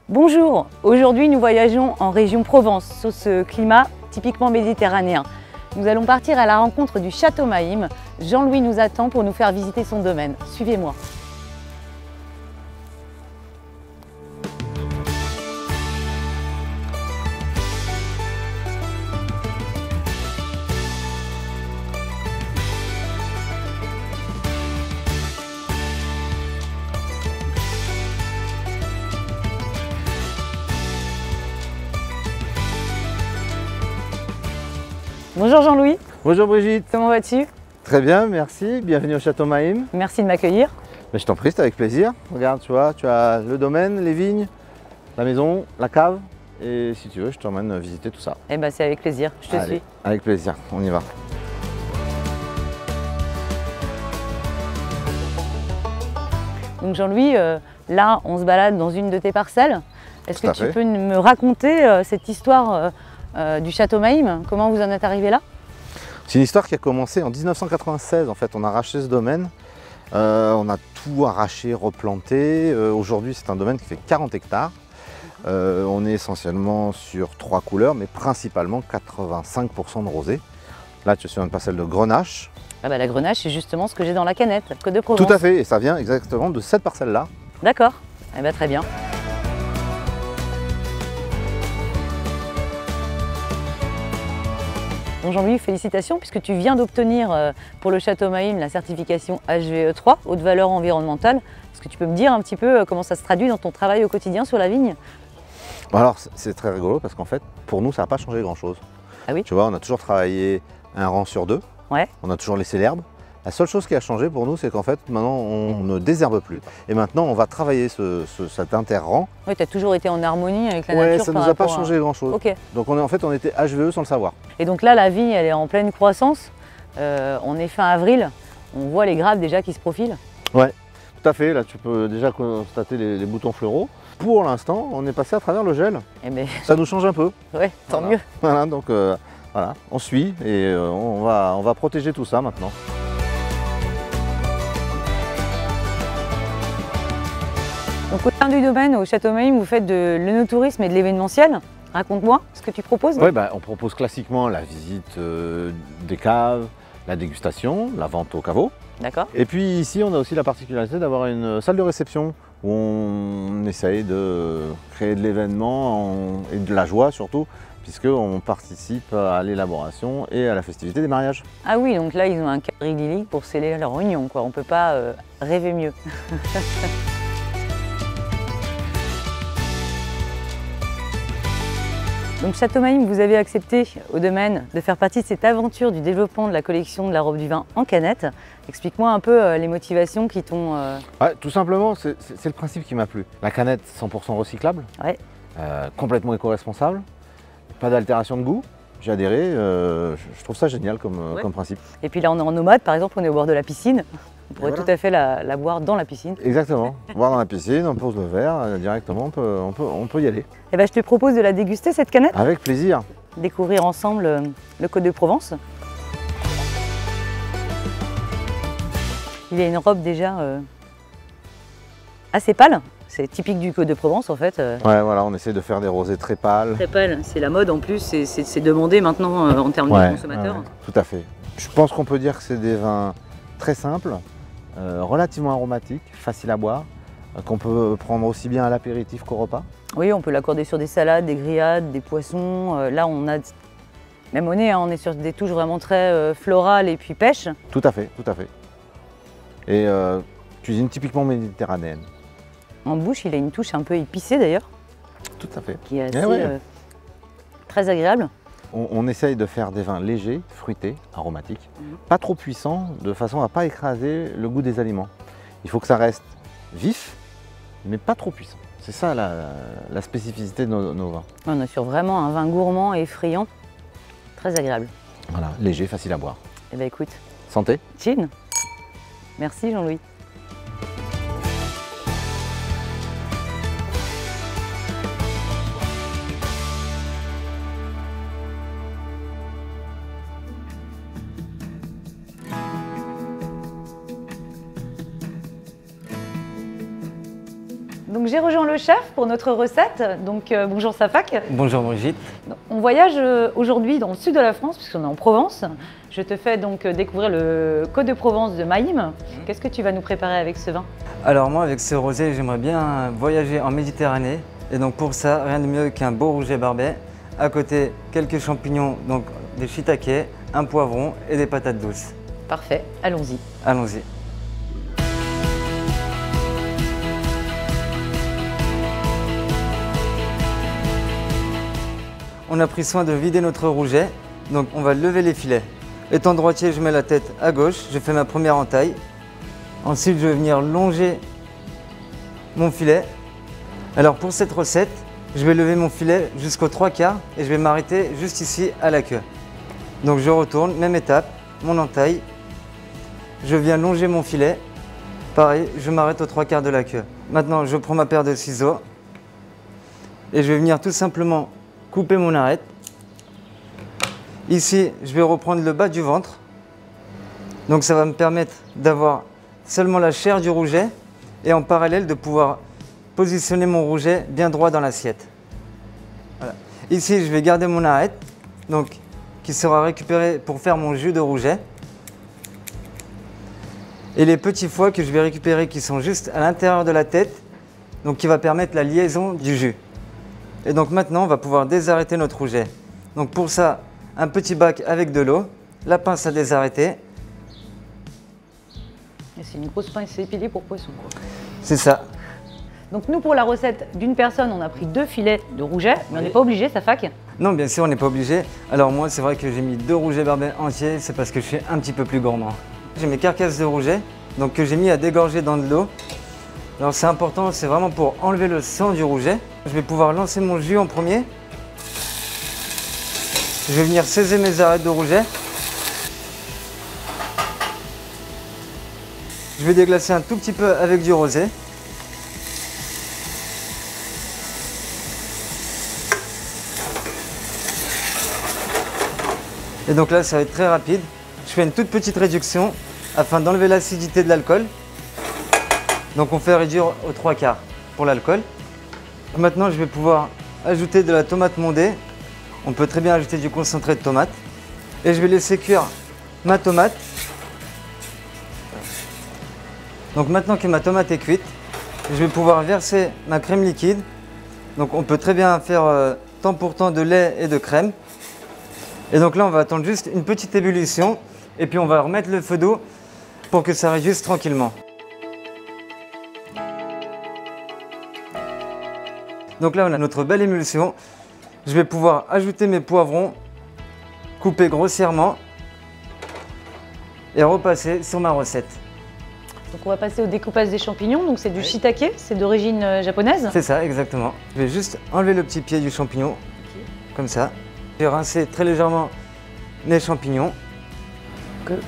Bonjour, aujourd'hui nous voyageons en région Provence, sur ce climat typiquement méditerranéen. Nous allons partir à la rencontre du Château Mahim. Jean-Louis nous attend pour nous faire visiter son domaine. Suivez-moi. Bonjour Jean-Louis. Bonjour Brigitte. Comment vas-tu? Très bien, merci. Bienvenue au Château Mahim. Merci de m'accueillir. Mais je t'en prie, c'est avec plaisir. Regarde, tu vois, tu as le domaine, les vignes, la maison, la cave. Et si tu veux, je t'emmène visiter tout ça. Eh ben, c'est avec plaisir, je te suis. Avec plaisir, on y va. Donc Jean-Louis, là on se balade dans une de tes parcelles. Est-ce que tu peux me raconter cette histoire du Château Mahim? Comment vous en êtes arrivé là? C'est une histoire qui a commencé en 1996. En fait, on a racheté ce domaine. On a tout arraché, replanté. Aujourd'hui, c'est un domaine qui fait 40 hectares. On est essentiellement sur 3 couleurs, mais principalement 85% de rosé. Là, tu es sur une parcelle de Grenache. Ah bah, la Grenache, c'est justement ce que j'ai dans la canette, Côte de Provence. Tout à fait, et ça vient exactement de cette parcelle-là. D'accord, eh ben, très bien. Bon Jean-Louis, félicitations puisque tu viens d'obtenir pour le Château Mahim la certification HVE3, haute valeur environnementale. Est-ce que tu peux me dire un petit peu comment ça se traduit dans ton travail au quotidien sur la vigne? Alors c'est très rigolo parce qu'en fait, pour nous, ça n'a pas changé grand-chose. Ah oui? Tu vois, on a toujours travaillé un rang sur 2. Ouais. On a toujours laissé l'herbe. La seule chose qui a changé pour nous, c'est qu'en fait, maintenant, on ne désherbe plus. Et maintenant, on va travailler cet interrang. Oui, tu as toujours été en harmonie avec la nature. Ouais, ça ne nous a pas changé grand-chose. Okay. Donc, en fait, on était HVE sans le savoir. Et donc là, la vigne, elle est en pleine croissance. On est fin avril. On voit les grappes déjà qui se profilent. Ouais, tout à fait. Là, tu peux déjà constater les boutons fleuraux. Pour l'instant, on est passé à travers le gel. Eh ben... Ça nous change un peu. Ouais, tant mieux. Voilà, donc voilà, on suit et on va protéger tout ça maintenant. Donc au sein du domaine, au Château Mahim, vous faites de l'œnotourisme et de l'événementiel. Raconte-moi ce que tu proposes. Oui, on propose classiquement la visite des caves, la dégustation, la vente au caveau. D'accord. Et puis ici, on a aussi la particularité d'avoir une salle de réception où on essaye de créer de l'événement et de la joie surtout, puisqu'on participe à l'élaboration et à la festivité des mariages. Ah oui, donc là, ils ont un cadre idyllique pour sceller leur union, quoi. On ne peut pas rêver mieux. Donc Château Mahim, vous avez accepté au domaine de faire partie de cette aventure du développement de la collection de la robe du vin en canette. Explique-moi un peu les motivations qui t'ont... Ouais, tout simplement, c'est le principe qui m'a plu. La canette 100% recyclable, ouais. Complètement éco-responsable, pas d'altération de goût. J'ai adhéré, je trouve ça génial comme principe. Et puis là on est en nomade, par exemple, on est au bord de la piscine. On pourrait tout à fait la boire dans la piscine. Exactement, boire dans la piscine, on pose le verre, directement on peut y aller. Et ben, je te propose de la déguster cette canette. Avec plaisir. Découvrir ensemble le Côte de Provence. Il a une robe déjà assez pâle. C'est typique du Côte de Provence en fait. Ouais, voilà, on essaie de faire des rosés très pâles. Très pâles, c'est la mode en plus, c'est demandé maintenant en termes de consommateurs. Ouais, tout à fait. Je pense qu'on peut dire que c'est des vins très simples, relativement aromatiques, faciles à boire, qu'on peut prendre aussi bien à l'apéritif qu'au repas. Oui, on peut l'accorder sur des salades, des grillades, des poissons. Là, on a, même au nez, on est sur des touches vraiment très florales et puis pêche. Tout à fait, tout à fait. Et cuisine typiquement méditerranéenne. En bouche, il a une touche un peu épicée d'ailleurs. Tout à fait. Qui est assez, très agréable. On essaye de faire des vins légers, fruités, aromatiques, pas trop puissants, de façon à ne pas écraser le goût des aliments. Il faut que ça reste vif, mais pas trop puissant. C'est ça la spécificité de nos vins. On est sur vraiment un vin gourmand et effrayant, très agréable. Voilà, léger, facile à boire. Eh bien écoute. Santé. Chin. Merci Jean-Louis. Donc j'ai rejoint le chef pour notre recette. Donc bonjour Safak. Bonjour Brigitte. On voyage aujourd'hui dans le sud de la France puisqu'on est en Provence. Je te fais donc découvrir le Côte de Provence de Maïm. Qu'est-ce que tu vas nous préparer avec ce vin? Alors moi avec ce rosé, j'aimerais bien voyager en Méditerranée. Et donc pour ça, rien de mieux qu'un beau rouget barbet. À côté, quelques champignons, donc des shiitake, un poivron et des patates douces. Parfait, allons-y. Allons-y. On a pris soin de vider notre rouget, donc on va lever les filets. Étant droitier, je mets la tête à gauche, je fais ma première entaille. Ensuite, je vais venir longer mon filet. Alors pour cette recette, je vais lever mon filet jusqu'aux 3/4 et je vais m'arrêter juste ici à la queue. Donc je retourne, même étape, mon entaille. Je viens longer mon filet. Pareil, je m'arrête aux 3/4 de la queue. Maintenant, je prends ma paire de ciseaux et je vais venir tout simplement couper mon arête. Ici, je vais reprendre le bas du ventre. Donc ça va me permettre d'avoir seulement la chair du rouget et en parallèle de pouvoir positionner mon rouget bien droit dans l'assiette. Voilà. Ici, je vais garder mon arête, donc, qui sera récupérée pour faire mon jus de rouget. Et les petits foies que je vais récupérer qui sont juste à l'intérieur de la tête, donc qui va permettre la liaison du jus. Et donc maintenant, on va pouvoir désarrêter notre rouget. Donc pour ça, un petit bac avec de l'eau, la pince à désarrêter. C'est une grosse pince épilée pour poisson, quoi. C'est ça. Donc nous, pour la recette d'une personne, on a pris 2 filets de rouget, mais on n'est pas obligé, Safak? Non, bien sûr, on n'est pas obligé. Alors moi, c'est vrai que j'ai mis 2 rougets barbets entiers, c'est parce que je suis un petit peu plus gourmand. J'ai mes carcasses de rouget, donc que j'ai mis à dégorger dans de l'eau. Alors c'est important, c'est vraiment pour enlever le sang du rouget. Je vais pouvoir lancer mon jus en premier. Je vais venir saisir mes arêtes de rouget. Je vais déglacer un tout petit peu avec du rosé. Et donc là, ça va être très rapide. Je fais une toute petite réduction afin d'enlever l'acidité de l'alcool. Donc on fait réduire aux 3/4 pour l'alcool. Maintenant, je vais pouvoir ajouter de la tomate mondée. On peut très bien ajouter du concentré de tomate. Et je vais laisser cuire ma tomate. Donc maintenant que ma tomate est cuite, je vais pouvoir verser ma crème liquide. Donc on peut très bien faire temps pour temps de lait et de crème. Et donc là, on va attendre juste une petite ébullition et puis on va remettre le feu doux pour que ça réduise tranquillement. Donc là, on a notre belle émulsion. Je vais pouvoir ajouter mes poivrons, couper grossièrement et repasser sur ma recette. Donc on va passer au découpage des champignons. Donc c'est du shiitake, c'est d'origine japonaise. C'est ça, exactement. Je vais juste enlever le petit pied du champignon, comme ça. Je vais rincer très légèrement mes champignons.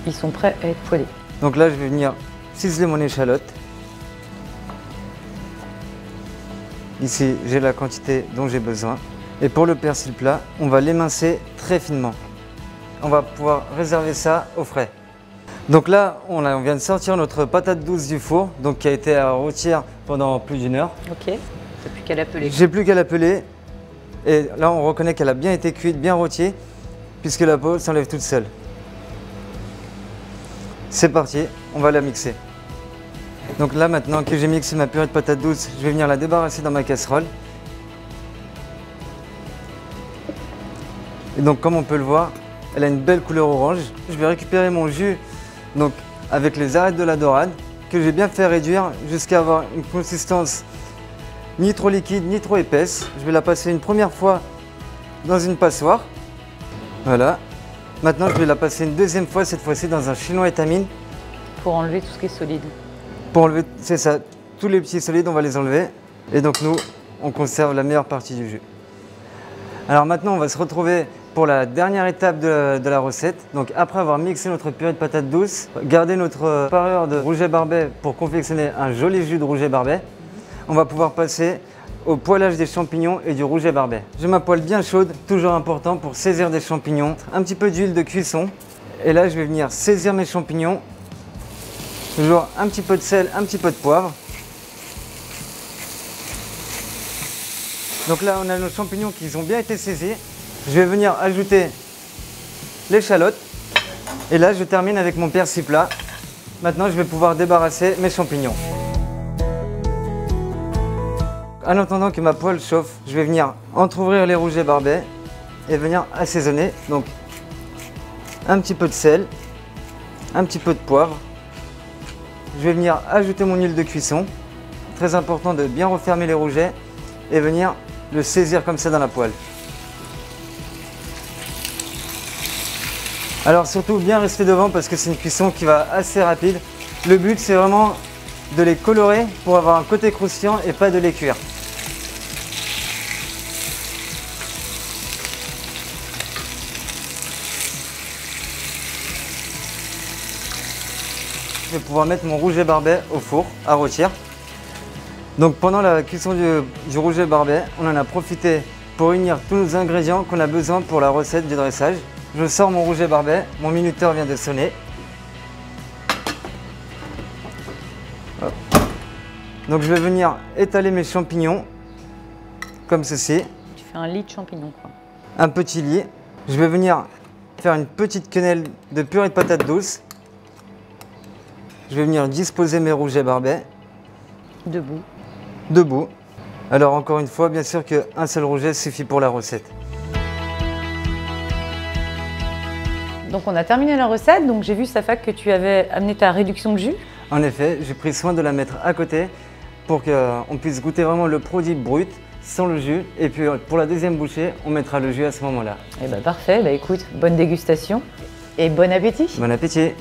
Ils sont prêts à être poêlés. Donc là, je vais venir ciseler mon échalote. Ici, j'ai la quantité dont j'ai besoin. Et pour le persil plat, on va l'émincer très finement. On va pouvoir réserver ça au frais. Donc là, on vient de sortir notre patate douce du four, donc qui a été à rôtir pendant plus d'1 heure. Ok, t'as plus qu'à l'appeler. J'ai plus qu'à l'appeler. Et là, on reconnaît qu'elle a bien été cuite, bien rôtie, puisque la peau s'enlève toute seule. C'est parti, on va la mixer. Donc là, maintenant que j'ai mixé ma purée de patates douces, je vais venir la débarrasser dans ma casserole. Et donc, comme on peut le voir, elle a une belle couleur orange. Je vais récupérer mon jus donc, avec les arêtes de la dorade, que j'ai bien fait réduire jusqu'à avoir une consistance ni trop liquide, ni trop épaisse. Je vais la passer une première fois dans une passoire. Voilà. Maintenant, je vais la passer une deuxième fois, cette fois-ci dans un chinois étamine. Pour enlever tout ce qui est solide. Pour enlever, c'est ça, tous les petits solides, on va les enlever. Et donc nous, on conserve la meilleure partie du jus. Alors maintenant, on va se retrouver pour la dernière étape de la recette. Donc après avoir mixé notre purée de patates douces, garder notre parure de rouget barbet pour confectionner un joli jus de rouget barbet, on va pouvoir passer au poêlage des champignons et du rouget barbet. J'ai ma poêle bien chaude, toujours important pour saisir des champignons. Un petit peu d'huile de cuisson. Et là, je vais venir saisir mes champignons. Toujours un petit peu de sel, un petit peu de poivre. Donc là, on a nos champignons qui ont bien été saisis. Je vais venir ajouter l'échalote. Et là, je termine avec mon persil plat. Maintenant, je vais pouvoir débarrasser mes champignons. En attendant que ma poêle chauffe, je vais venir entrouvrir les rougets barbets et venir assaisonner. Donc, un petit peu de sel, un petit peu de poivre. Je vais venir ajouter mon huile de cuisson. Très important de bien refermer les rougets et venir le saisir comme ça dans la poêle. Alors surtout bien rester devant parce que c'est une cuisson qui va assez rapide. Le but c'est vraiment de les colorer pour avoir un côté croustillant et pas de les cuire. Je vais pouvoir mettre mon rouget barbet au four à rôtir. Donc pendant la cuisson du rouget barbet, on en a profité pour unir tous nos ingrédients qu'on a besoin pour la recette du dressage. Je sors mon rouget barbet, mon minuteur vient de sonner. Hop. Donc je vais venir étaler mes champignons comme ceci. Tu fais un lit de champignons quoi. Un petit lit. Je vais venir faire une petite quenelle de purée de patates douces. Je vais venir disposer mes rougets barbets. Debout. Debout. Alors encore une fois, bien sûr qu'un seul rouget suffit pour la recette. Donc on a terminé la recette, donc j'ai vu Safak que tu avais amené ta réduction de jus. En effet, j'ai pris soin de la mettre à côté pour qu'on puisse goûter vraiment le produit brut sans le jus. Et puis pour la deuxième bouchée, on mettra le jus à ce moment-là. Eh ben parfait, bah écoute, bonne dégustation et bon appétit. Bon appétit!